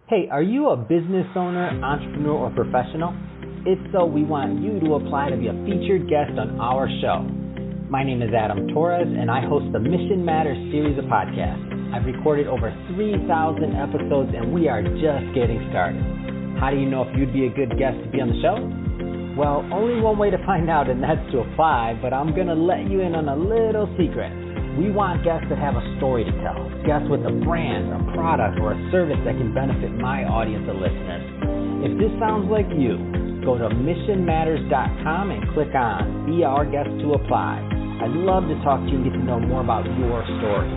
Hey, are you a business owner, entrepreneur, or professional? If so, we want you to apply to be a featured guest on our show. My name is Adam Torres, and I host the Mission Matters series of podcasts. I've recorded over 3,000 episodes, and we are just getting started. How do you know if you'd be a good guest to be on the show? Well, only one way to find out, and that's to apply, but I'm going to let you in on a little secret. We want guests that have a story to tell, guests with a brand, a product, or a service that can benefit my audience of listeners. If this sounds like you, go to missionmatters.com and click on Be Our Guest to apply. I'd love to talk to you and get to know more about your story.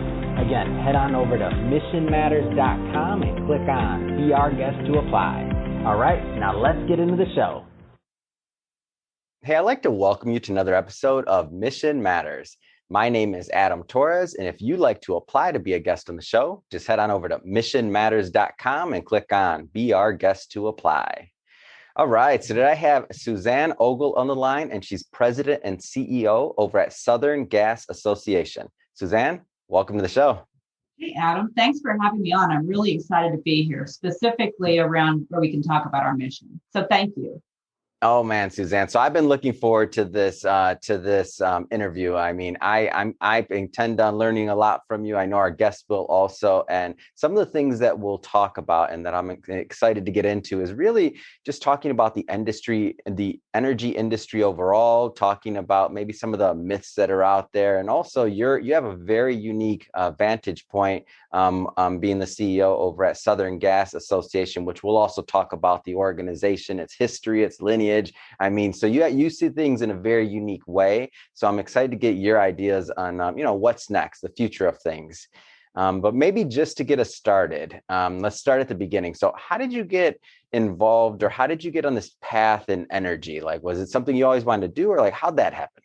Again, head on over to missionmatters.com and click on Be Our Guest to apply. All right, now let's get into the show. Hey, I'd like to welcome you to another episode of Mission Matters. My name is Adam Torres, and if you'd like to apply to be a guest on the show, just head on over to missionmatters.com and click on Be Our Guest to apply. All right, so today I have Suzanne Ogle on the line, and she's president and CEO over at Southern Gas Association. Suzanne, welcome to the show. Hey, Adam, thanks for having me on. I'm really excited to be here, specifically around where we can talk about our mission. So thank you. Oh man, Suzanne. So I've been looking forward to this interview. I mean, I intend on learning a lot from you. I know our guests will also, and some of the things that we'll talk about and that I'm excited to get into is really just talking about the industry, the energy industry overall, talking about maybe some of the myths that are out there, and also you have a very unique vantage point, being the CEO over at Southern Gas Association, which we'll also talk about the organization, its history, its lineage. I mean, so you see things in a very unique way. So I'm excited to get your ideas on, what's next, the future of things. But maybe just to get us started, let's start at the beginning. So how did you get involved, or how did you get on this path in energy? Like, was it something you always wanted to do, or like, how'd that happen?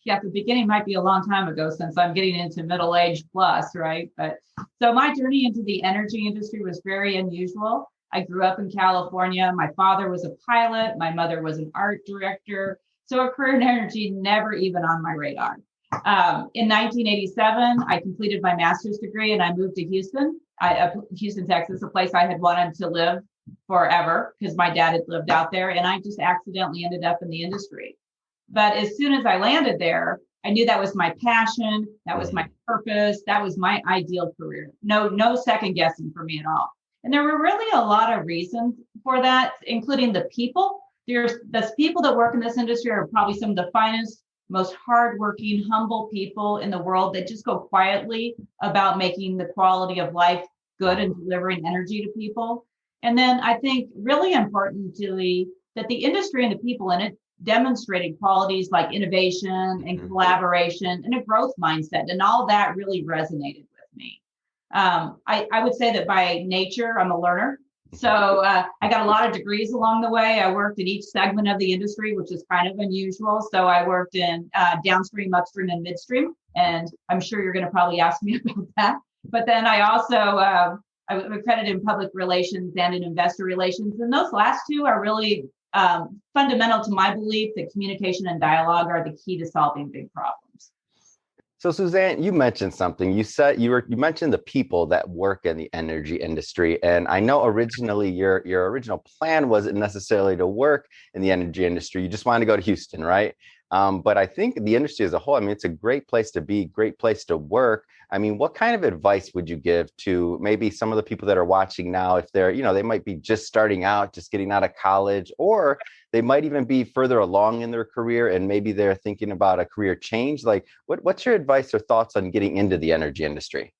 Yeah, the beginning might be a long time ago since I'm getting into middle age plus, right? But so my journey into the energy industry was very unusual. I grew up in California. My father was a pilot. My mother was an art director. So a career in energy never even on my radar. In 1987, I completed my master's degree and I moved to Houston, Texas, a place I had wanted to live forever because my dad had lived out there, and I just accidentally ended up in the industry. But as soon as I landed there, I knew that was my passion. That was my purpose. That was my ideal career. No second guessing for me at all. And there were really a lot of reasons for that, including the people. The people that work in this industry are probably some of the finest, most hardworking, humble people in the world that just go quietly about making the quality of life good and delivering energy to people. And then I think really importantly, that the industry and the people in it demonstrated qualities like innovation and collaboration and a growth mindset. And all that really resonated with me. I would say that by nature, I'm a learner. So I got a lot of degrees along the way. I worked in each segment of the industry, which is kind of unusual. So I worked in downstream, upstream, and midstream. And I'm sure you're going to probably ask me about that. But then I also, I'm accredited in public relations and in investor relations. And those last two are really fundamental to my belief that communication and dialogue are the key to solving big problems. So Suzanne, you mentioned something. You said you mentioned the people that work in the energy industry, and I know originally your original plan wasn't necessarily to work in the energy industry. You just wanted to go to Houston, right? But I think the industry as a whole, I mean, it's a great place to be, great place to work. I mean, what kind of advice would you give to maybe some of the people that are watching now, if they're, they might be just starting out, just getting out of college, or they might even be further along in their career and maybe they're thinking about a career change. Like, what's your advice or thoughts on getting into the energy industry?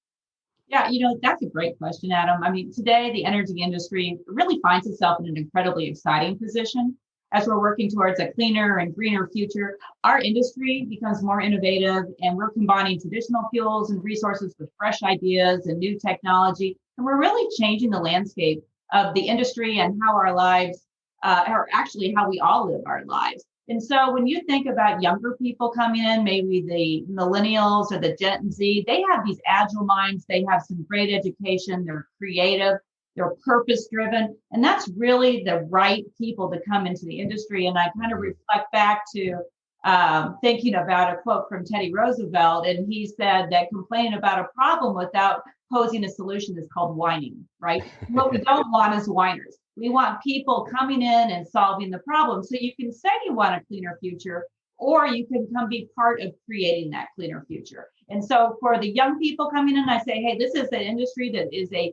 Yeah, that's a great question, Adam. I mean, today the energy industry really finds itself in an incredibly exciting position. As we're working towards a cleaner and greener future, our industry becomes more innovative, and we're combining traditional fuels and resources with fresh ideas and new technology. And we're really changing the landscape of the industry and how our lives, or actually how we all live our lives. And so when you think about younger people coming in, maybe the millennials or the Gen Z, they have these agile minds. They have some great education. They're creative. They're purpose-driven, and that's really the right people to come into the industry. And I kind of reflect back to thinking about a quote from Teddy Roosevelt, and he said that complaining about a problem without posing a solution that's called whining, right? What we don't want is whiners. We want people coming in and solving the problem. So you can say you want a cleaner future, or you can come be part of creating that cleaner future. And so for the young people coming in, I say, hey, this is an industry that is a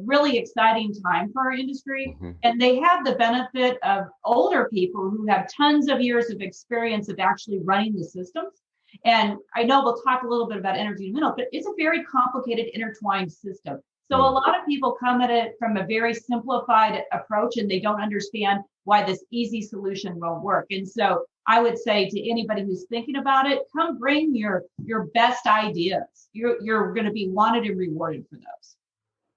really exciting time for our industry. Mm-hmm. And they have the benefit of older people who have tons of years of experience of actually running the systems. And I know we'll talk a little bit about energy in a minute, but it's a very complicated, intertwined system. So a lot of people come at it from a very simplified approach, and they don't understand why this easy solution won't work. And so I would say to anybody who's thinking about it, come bring your best ideas. You're going to be wanted and rewarded for those.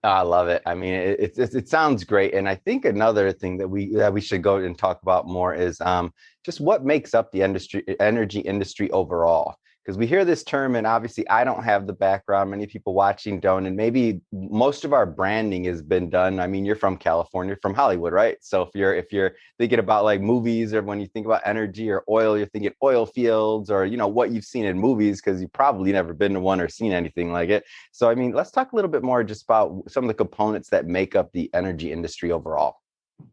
I love it. I mean, it sounds great. And I think another thing that we should go and talk about more is just what makes up the energy industry overall. Because we hear this term, and obviously I don't have the background. Many people watching don't, and maybe most of our branding has been done. I mean, you're from California, from Hollywood, right? So if you're thinking about like movies, or when you think about energy or oil, you're thinking oil fields, or what you've seen in movies, because you've probably never been to one or seen anything like it. So I mean, let's talk a little bit more just about some of the components that make up the energy industry overall.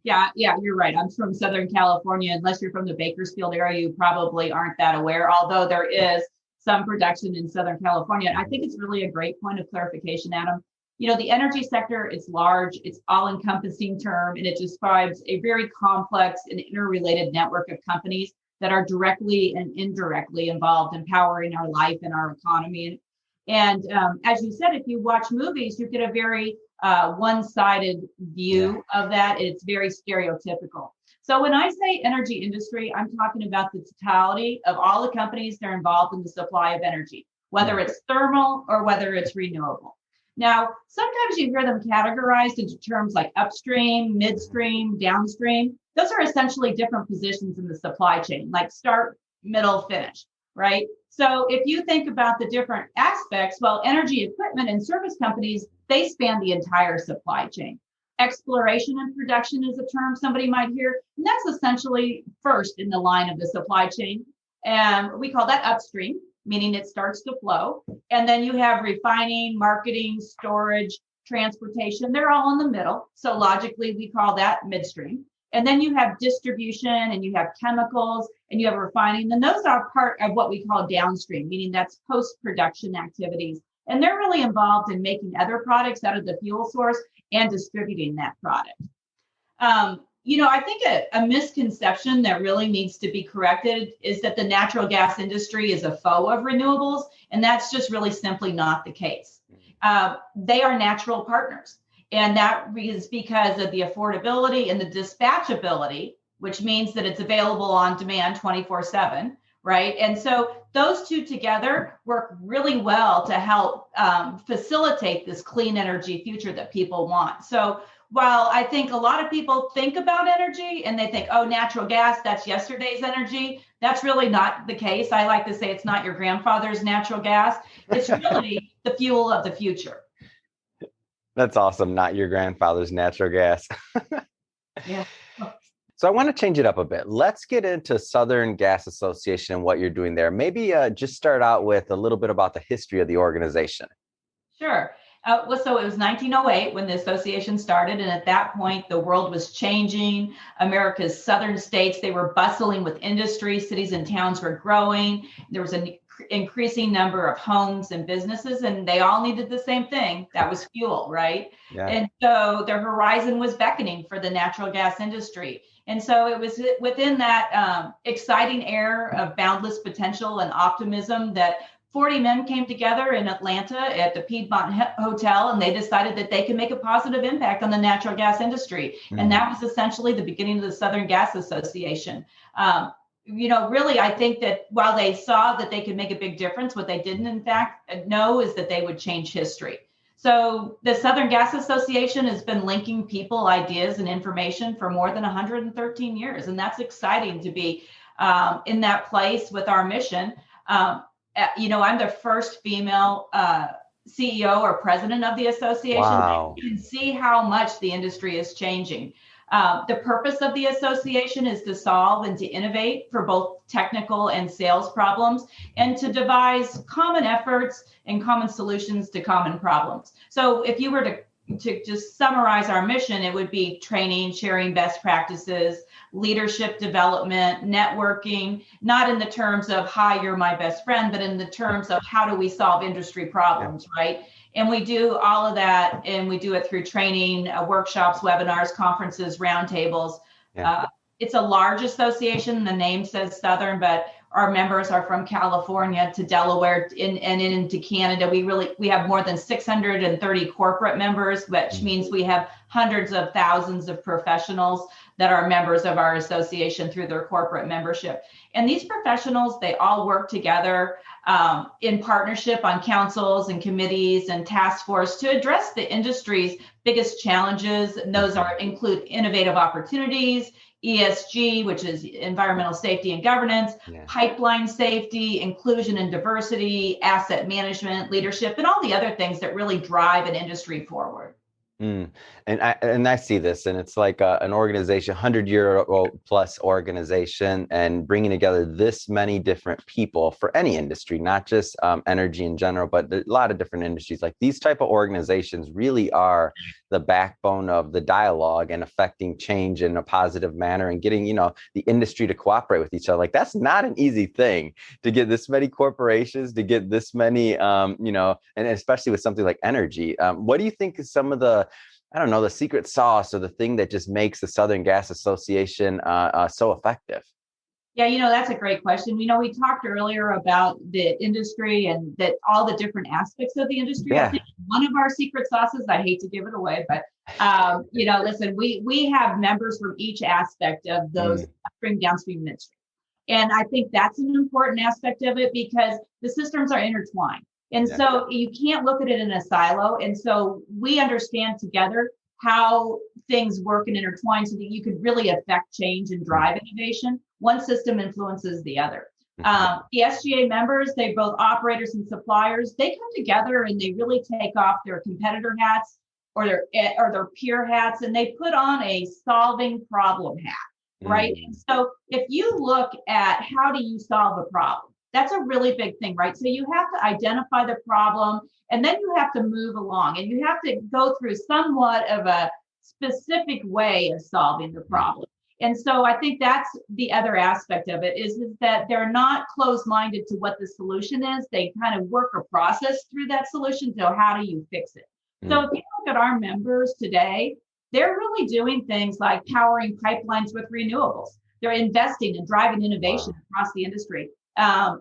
Yeah, you're right. I'm from Southern California. Unless you're from the Bakersfield area, you probably aren't that aware, although there is some production in Southern California. I think it's really a great point of clarification, Adam. The energy sector is large, it's all-encompassing term, and it describes a very complex and interrelated network of companies that are directly and indirectly involved in powering our life and our economy. And as you said, if you watch movies, you get a very one-sided view of that. It's very stereotypical. So when I say energy industry, I'm talking about the totality of all the companies that are involved in the supply of energy, whether it's thermal or whether it's renewable. Now, sometimes you hear them categorized into terms like upstream, midstream, downstream. Those are essentially different positions in the supply chain, like start, middle, finish, right? So if you think about the different aspects, well, energy equipment and service companies, they span the entire supply chain. Exploration and production is a term somebody might hear, and that's essentially first in the line of the supply chain. And we call that upstream, meaning it starts to flow. And then you have refining, marketing, storage, transportation. They're all in the middle. So logically, we call that midstream. And then you have distribution, and you have chemicals, and you have refining. And those are part of what we call downstream, meaning that's post-production activities. And they're really involved in making other products out of the fuel source and distributing that product. I think a misconception that really needs to be corrected is that the natural gas industry is a foe of renewables, and that's just really simply not the case. They are natural partners, and that is because of the affordability and the dispatchability, which means that it's available on demand 24/7. Right. And so those two together work really well to help facilitate this clean energy future that people want. So while I think a lot of people think about energy and they think, oh, natural gas, that's yesterday's energy, that's really not the case. I like to say it's not your grandfather's natural gas. It's really the fuel of the future. That's awesome. Not your grandfather's natural gas. Yeah. So I want to change it up a bit. Let's get into Southern Gas Association and what you're doing there. Maybe just start out with a little bit about the history of the organization. Sure. So it was 1908 when the association started. And at that point, the world was changing. America's southern states, they were bustling with industry. Cities and towns were growing. There was an increasing number of homes and businesses, and they all needed the same thing. That was fuel, right? Yeah. And so the horizon was beckoning for the natural gas industry. And so it was within that exciting era of boundless potential and optimism that 40 men came together in Atlanta at the Piedmont Hotel, and they decided that they could make a positive impact on the natural gas industry. And that was essentially the beginning of the Southern Gas Association. Really, I think that while they saw that they could make a big difference, what they didn't, in fact, know is that they would change history. So the Southern Gas Association has been linking people, ideas, and information for more than 113 years. And that's exciting to be in that place with our mission. I'm the first female CEO or president of the association. Wow. You can see how much the industry is changing. The purpose of the association is to solve and to innovate for both technical and sales problems, and to devise common efforts and common solutions to common problems. So if you were to just summarize our mission, it would be training, sharing best practices, leadership development, networking, not in the terms of, hi, you're my best friend, but in the terms of how do we solve industry problems, right? And we do all of that, and we do it through training, workshops, webinars, conferences, roundtables. It's a large association. The name says Southern, but our members are from California to Delaware and into Canada. We have more than 630 corporate members, which means we have hundreds of thousands of professionals that are members of our association through their corporate membership. And these professionals, they all work together in partnership on councils and committees and task force to address the industry's biggest challenges. And those include innovative opportunities, ESG, which is environmental safety and governance, pipeline safety, inclusion and diversity, asset management, leadership, and all the other things that really drive an industry forward. And I see this, and it's like an organization, 100-year-old plus organization, and bringing together this many different people for any industry, not just energy in general, but a lot of different industries. Like these type of organizations really are the backbone of the dialogue and affecting change in a positive manner and getting, the industry to cooperate with each other. Like that's not an easy thing to get this many corporations, to get this many, and especially with something like energy. What do you think is some of the secret sauce or the thing that just makes the Southern Gas Association so effective? Yeah, that's a great question. We talked earlier about the industry and that all the different aspects of the industry. Yeah. I think one of our secret sauces, I hate to give it away, but listen, we have members from each aspect of those upstream, downstream, midstream. And I think that's an important aspect of it because the systems are intertwined. And so you can't look at it in a silo. And so we understand together how things work and intertwine so that you could really affect change and drive innovation. One system influences the other. The SGA members, they both operators and suppliers, they come together and they really take off their competitor hats or their peer hats, and they put on a solving problem hat, right? And so if you look at how do you solve a problem, that's a really big thing, right? So you have to identify the problem, and then you have to move along, and you have to go through somewhat of a specific way of solving the problem. And so I think that's the other aspect of it is that they're not closed-minded to what the solution is. They kind of work a process through that solution. So how do you fix it? So if you look at our members today, they're really doing things like powering pipelines with renewables. They're investing and driving innovation across the industry.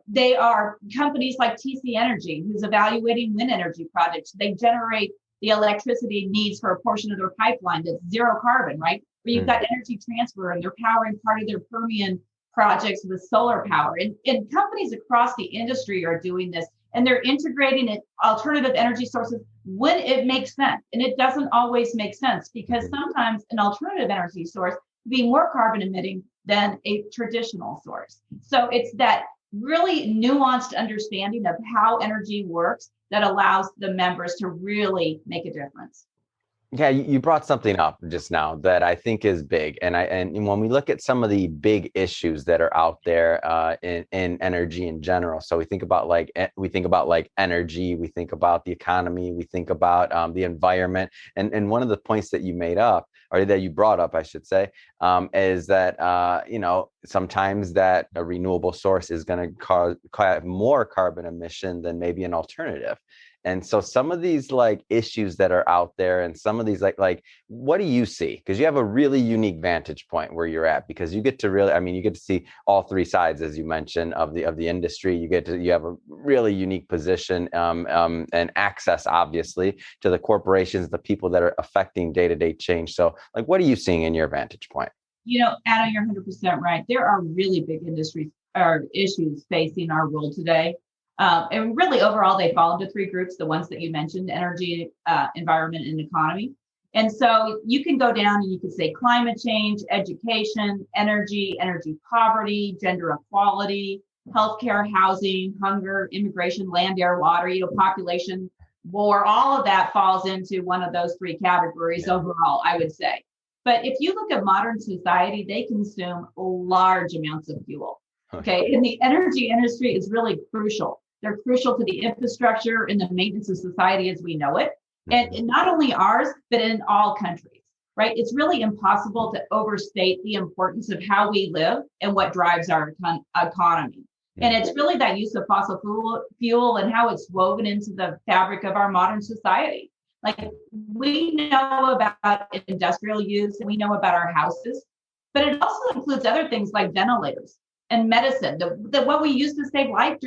They are companies like TC Energy, who's evaluating wind energy projects. They generate the electricity needs for a portion of their pipeline that's zero carbon, right? Where you've got Energy Transfer, and they're powering part of their Permian projects with solar power. And companies across the industry are doing this, and they're integrating it, alternative energy sources when it makes sense. And it doesn't always make sense because sometimes an alternative energy source can be more carbon emitting than a traditional source. So it's that really nuanced understanding of how energy works that allows the members to really make a difference. Yeah, you brought something up just now that I think is big, and when we look at some of the big issues that are out there in energy in general, so we think about like energy, we think about the economy, we think about the environment, and one of the points that you made up, or that you brought up, I should say, is that sometimes that a renewable source is going to cause more carbon emission than maybe an alternative. And so some of these like issues that are out there, and some of these like what do you see? Because you have a really unique vantage point where you're at, because you get to you get to see all three sides, as you mentioned, of the industry. You have a really unique position and access, obviously, to the corporations, the people that are affecting day-to-day change. So like, what are you seeing in your vantage point? Adam, you're 100% right. There are really big industries or issues facing our world today. And really, overall, they fall into three groups, the ones that you mentioned: energy, environment, and economy. And so you can go down and you can say climate change, education, energy poverty, gender equality, healthcare, housing, hunger, immigration, land, air, water, population, war. All of that falls into one of those three categories overall, I would say. But if you look at modern society, they consume large amounts of fuel. Okay. And the energy industry is really crucial. They're crucial to the infrastructure and the maintenance of society as we know it. And not only ours, but in all countries, right? It's really impossible to overstate the importance of how we live and what drives our economy. And it's really that use of fossil fuel and how it's woven into the fabric of our modern society. Like we know about industrial use and we know about our houses, but it also includes other things like ventilators and medicine, what we use to save life,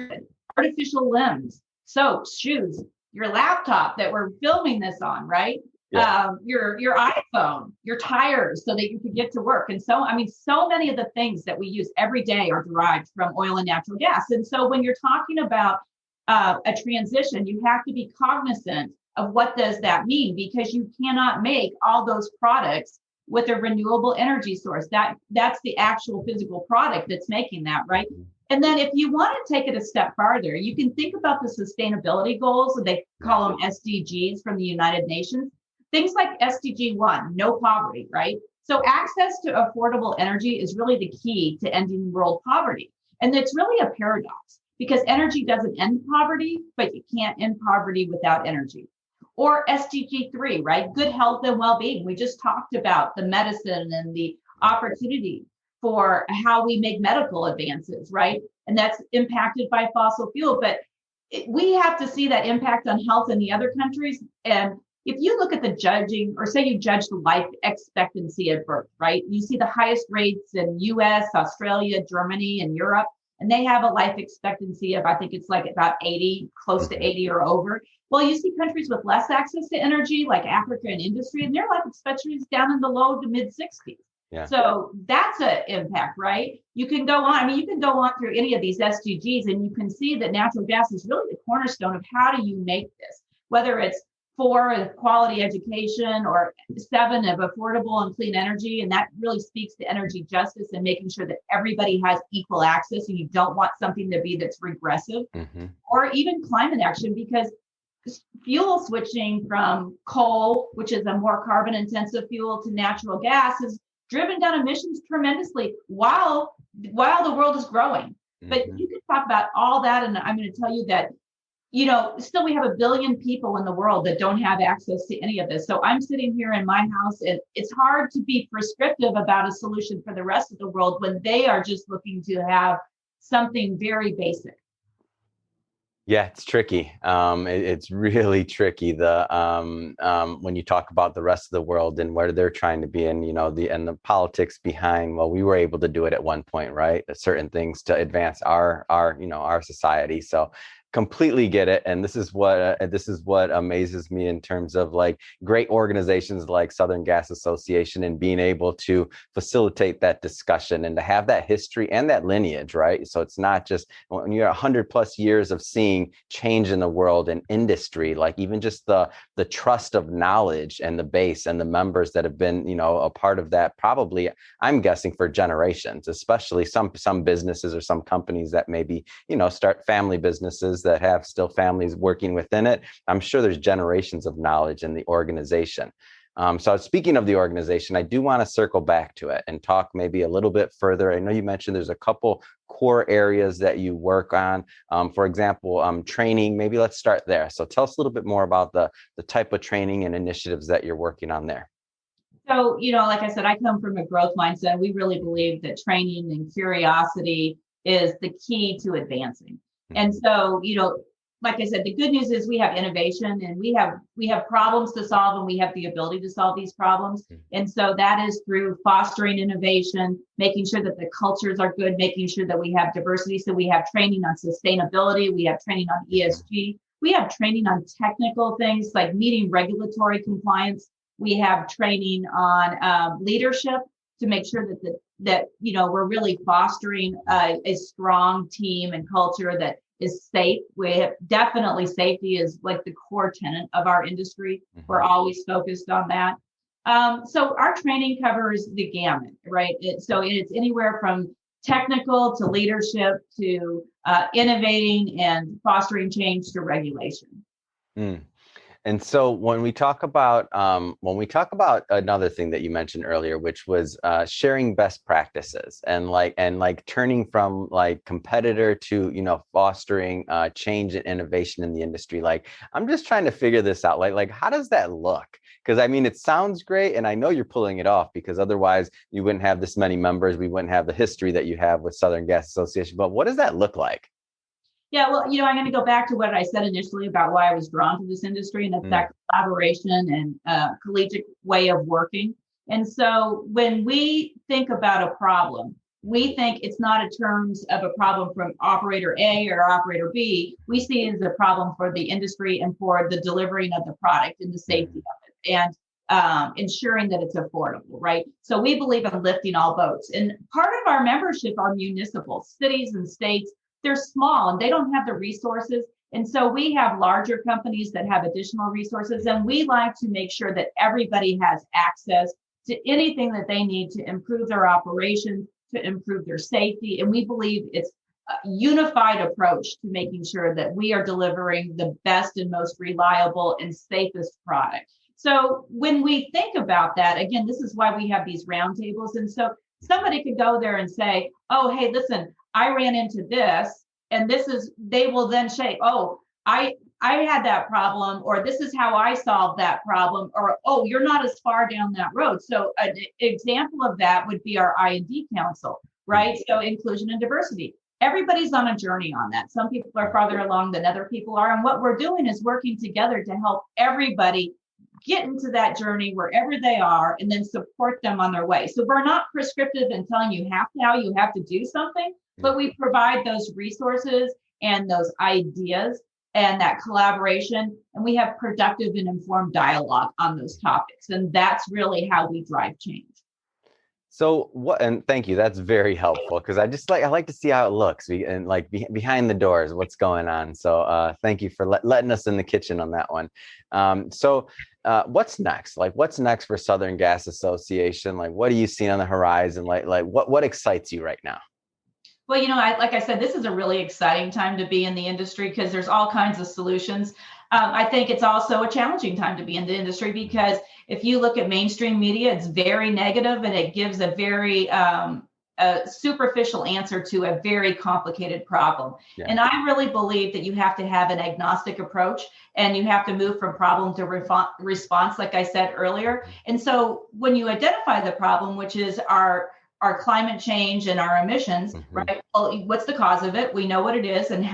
artificial limbs, soaps, shoes, your laptop that we're filming this on, right? Yeah. Your iPhone, your tires, so that you can get to work. And so, I mean, so many of the things that we use every day are derived from oil and natural gas. And so when you're talking about a transition, you have to be cognizant of what does that mean, because you cannot make all those products with a renewable energy source. That's the actual physical product that's making that, right? And then if you want to take it a step farther, you can think about the sustainability goals, they call them SDGs from the United Nations. Things like SDG 1, no poverty, right? So access to affordable energy is really the key to ending world poverty. And it's really a paradox because energy doesn't end poverty, but you can't end poverty without energy. Or SDG 3, right? Good health and well-being. We just talked about the medicine and the opportunity for how we make medical advances, right? And that's impacted by fossil fuel. But we have to see that impact on health in the other countries. And if you look at the judging, or say you judge the life expectancy at birth, right? You see the highest rates in US, Australia, Germany, and Europe. And they have a life expectancy of, I think it's like about 80, close to 80 or over. Well, you see countries with less access to energy, like Africa and industry, and their life expectancy is down in the low to mid 60s. Yeah. So that's an impact, right? You can go on. I mean, you can go on through any of these SDGs and you can see that natural gas is really the cornerstone of how do you make this, whether it's 4 of quality education or 7 of affordable and clean energy. And that really speaks to energy justice and making sure that everybody has equal access. And you don't want something to be that's regressive, or even climate action, because fuel switching from coal, which is a more carbon intensive fuel, to natural gas has driven down emissions tremendously while the world is growing. But you can talk about all that. And I'm going to tell you that, you know, still we have 1 billion people in the world that don't have access to any of this. So I'm sitting here in my house, and it's hard to be prescriptive about a solution for the rest of the world when they are just looking to have something very basic. Yeah, it's tricky. It's really tricky. When you talk about the rest of the world and where they're trying to be, and the politics behind. Well, we were able to do it at one point, right? Certain things to advance our society. So completely get it. And this is what amazes me in terms of like great organizations like Southern Gas Association and being able to facilitate that discussion and to have that history and that lineage, right? So it's not just when you're 100+ years of seeing change in the world and industry, like even just the trust of knowledge and the base and the members that have been, a part of that, probably, I'm guessing, for generations, especially some businesses or some companies that maybe, start family businesses that have still families working within it. I'm sure there's generations of knowledge in the organization. So speaking of the organization, I do want to circle back to it and talk maybe a little bit further. I know you mentioned there's a couple core areas that you work on. For example, training. Maybe let's start there. So tell us a little bit more about the type of training and initiatives that you're working on there. So, like I said, I come from a growth mindset. We really believe that training and curiosity is the key to advancing. And so, like I said, the good news is we have innovation and we have problems to solve, and we have the ability to solve these problems. And so that is through fostering innovation, making sure that the cultures are good, making sure that we have diversity. So we have training on sustainability, we have training on ESG, we have training on technical things like meeting regulatory compliance. We have training on leadership to make sure that we're really fostering a strong team and culture that is safe. We have definitely safety is like the core tenet of our industry. We're always focused on that. So our training covers the gamut, right? So it's anywhere from technical to leadership to innovating and fostering change to regulation. And so when we talk about another thing that you mentioned earlier, which was sharing best practices and like turning from like competitor to, you know, fostering change and innovation in the industry. Like, I'm just trying to figure this out. Like how does that look? Because I mean, it sounds great, and I know you're pulling it off, because otherwise you wouldn't have this many members. We wouldn't have the history that you have with Southern Gas Association. But what does that look like? Yeah, well, I'm going to go back to what I said initially about why I was drawn to this industry, and that's that collaboration and collegiate way of working. And so when we think about a problem, we think it's not in terms of a problem from operator A or operator B. We see it as a problem for the industry and for the delivering of the product and the safety of it, and ensuring that it's affordable, right? So we believe in lifting all boats. And part of our membership are municipal, cities and states. They're small and they don't have the resources. And so we have larger companies that have additional resources, and we like to make sure that everybody has access to anything that they need to improve their operations, to improve their safety. And we believe it's a unified approach to making sure that we are delivering the best and most reliable and safest product. So when we think about that, again, this is why we have these roundtables. And so somebody could go there and say, oh, hey, listen, I ran into this, and they will then say, oh, I had that problem, or this is how I solved that problem, or, oh, you're not as far down that road. So an example of that would be our I&D Council, right? So inclusion and diversity. Everybody's on a journey on that. Some people are farther along than other people are. And what we're doing is working together to help everybody get into that journey wherever they are, and then support them on their way. So we're not prescriptive in telling you how you have to do something, but we provide those resources and those ideas and that collaboration, and we have productive and informed dialogue on those topics. And that's really how we drive change. So and thank you. That's very helpful, because I like to see how it looks and like behind the doors, what's going on. So thank you for letting us in the kitchen on that one. What's next? Like, what's next for Southern Gas Association? Like, what do you see on the horizon? Like what excites you right now? Well, like I said, this is a really exciting time to be in the industry because there's all kinds of solutions. I think it's also a challenging time to be in the industry because if you look at mainstream media, it's very negative and it gives a very superficial answer to a very complicated problem. Yeah. And I really believe that you have to have an agnostic approach and you have to move from problem to response, like I said earlier. And so when you identify the problem, which is our climate change and our emissions, right? Well, what's the cause of it? We know what it is and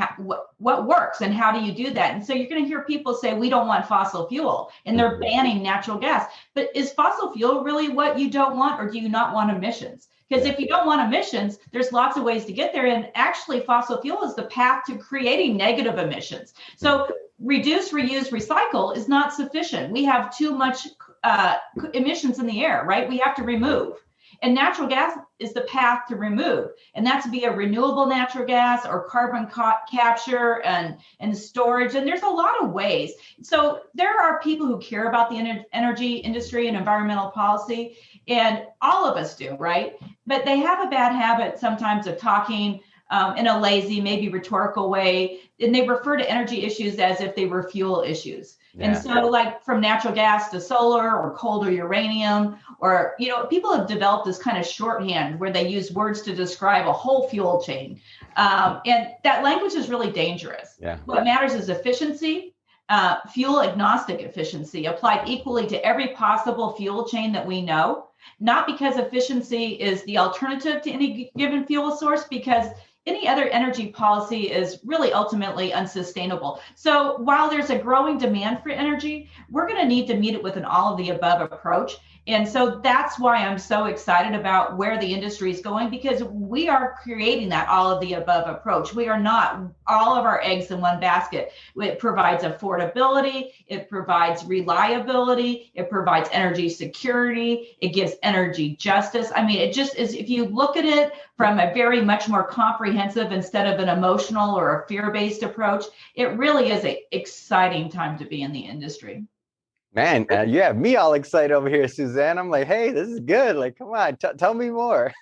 what works and how do you do that? And so you're going to hear people say, we don't want fossil fuel and they're banning natural gas. But is fossil fuel really what you don't want, or do you not want emissions? Because if you don't want emissions, there's lots of ways to get there. And actually fossil fuel is the path to creating negative emissions. So reduce, reuse, recycle is not sufficient. We have too much emissions in the air, right? We have to remove. And natural gas is the path to remove. And that's via renewable natural gas or carbon capture and storage. And there's a lot of ways. So there are people who care about the energy industry and environmental policy, and all of us do, right? But they have a bad habit sometimes of talking in a lazy, maybe rhetorical way. And they refer to energy issues as if they were fuel issues. Yeah. And so like from natural gas to solar or coal to uranium, or, people have developed this kind of shorthand where they use words to describe a whole fuel chain. And that language is really dangerous. Yeah. What matters is efficiency, fuel agnostic efficiency applied equally to every possible fuel chain that we know, not because efficiency is the alternative to any given fuel source, because any other energy policy is really ultimately unsustainable. So while there's a growing demand for energy, we're going to need to meet it with an all of the above approach. And so that's why I'm so excited about where the industry is going, because we are creating that all of the above approach. We are not all of our eggs in one basket. It provides affordability, it provides reliability, it provides energy security, it gives energy justice. I mean, it just is, if you look at it from a very much more comprehensive instead of an emotional or a fear-based approach, it really is an exciting time to be in the industry. Man, you have me all excited over here, Suzanne. I'm like, hey, this is good. Like, come on, tell me more.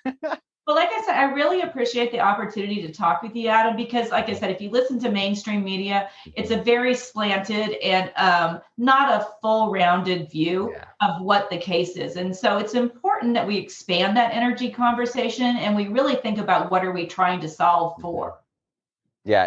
Well, like I said, I really appreciate the opportunity to talk with you, Adam, because like I said, if you listen to mainstream media, it's a very slanted and not a full rounded view of what the case is. And so it's important that we expand that energy conversation and we really think about what are we trying to solve for. Yeah,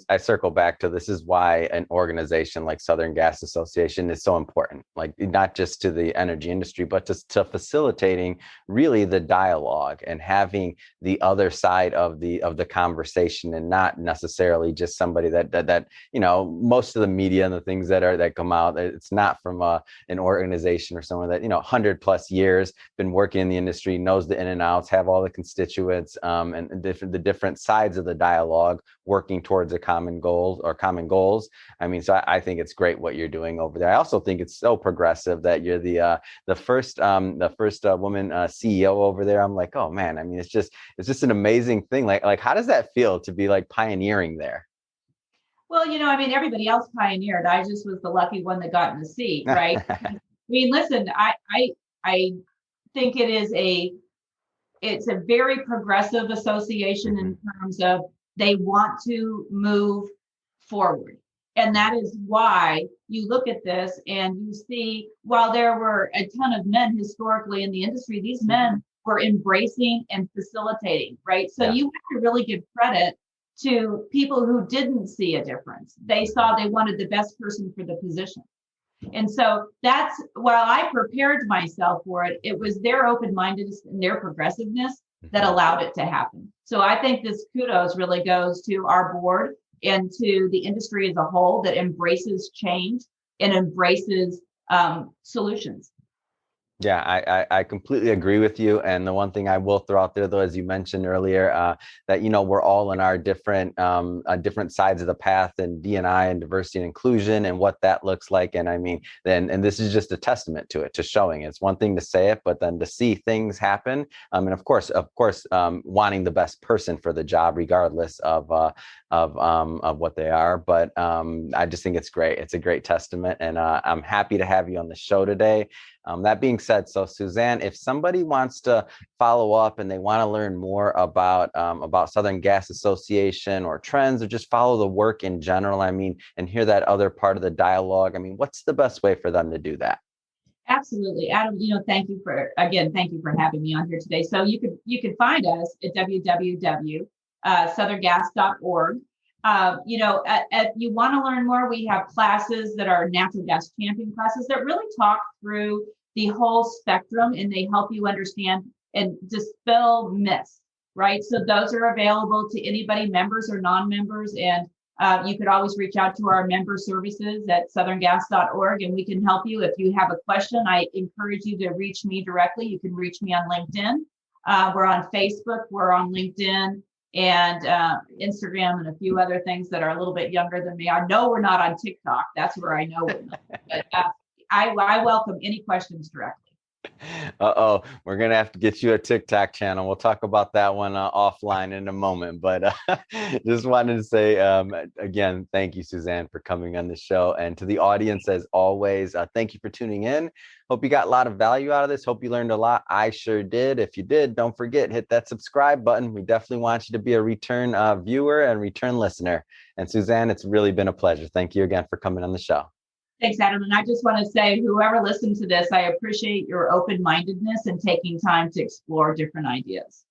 I circle back to this is why an organization like Southern Gas Association is so important, like not just to the energy industry, but to facilitating really the dialogue and having the other side of the conversation, and not necessarily just somebody that most of the media and the things that come out, it's not from an organization or someone that 100+ years been working in the industry, knows the in and outs, have all the constituents and the different sides of the dialogue, working towards a common goals. I mean, so I think it's great what you're doing over there. I also think it's so progressive that you're the first woman CEO over there. I'm like, oh man, I mean, it's just an amazing thing. Like how does that feel to be like pioneering there? Well, I mean, everybody else pioneered. I just was the lucky one that got in the seat, right? I mean, listen, I think it's a very progressive association in terms of they want to move forward. And that is why you look at this and you see, while there were a ton of men historically in the industry, these men were embracing and facilitating, right? So you have to really give credit to people who didn't see a difference. They saw they wanted the best person for the position. And so that's, while I prepared myself for it, it was their open-mindedness and their progressiveness that allowed it to happen. So I think this kudos really goes to our board and to the industry as a whole that embraces change and embraces solutions. Yeah, I completely agree with you. And the one thing I will throw out there, though, as you mentioned earlier, that, we're all in our different sides of the path, and D&I and diversity and inclusion and what that looks like. And I mean, and this is just a testament to it, to showing it's one thing to say it, but then to see things happen. And of course, wanting the best person for the job, regardless of what they are. But I just think it's great. It's a great testament. And I'm happy to have you on the show today. That being said, so Suzanne, if somebody wants to follow up and they want to learn more about Southern Gas Association or trends, or just follow the work in general, I mean, and hear that other part of the dialogue, I mean, what's the best way for them to do that? Absolutely, Adam. Thank you for having me on here today. So you could find us at www.southerngas.org. If you want to learn more, we have classes that are natural gas champion classes that really talk through the whole spectrum, and they help you understand and dispel myths, right? So those are available to anybody, members or non-members. And you could always reach out to our member services at southerngas.org, and we can help you. If you have a question, I encourage you to reach me directly. You can reach me on LinkedIn. We're on Facebook, we're on LinkedIn, and Instagram, and a few other things that are a little bit younger than me. I know we're not on TikTok. That's where I know we're not. But I welcome any questions directly. We're going to have to get you a TikTok channel. We'll talk about that one offline in a moment. But just wanted to say, again, thank you, Suzanne, for coming on the show. And to the audience, as always, thank you for tuning in. Hope you got a lot of value out of this. Hope you learned a lot. I sure did. If you did, don't forget, hit that subscribe button. We definitely want you to be a return viewer and return listener. And Suzanne, it's really been a pleasure. Thank you again for coming on the show. Thanks, Adam. And I just want to say, whoever listens to this, I appreciate your open-mindedness and taking time to explore different ideas.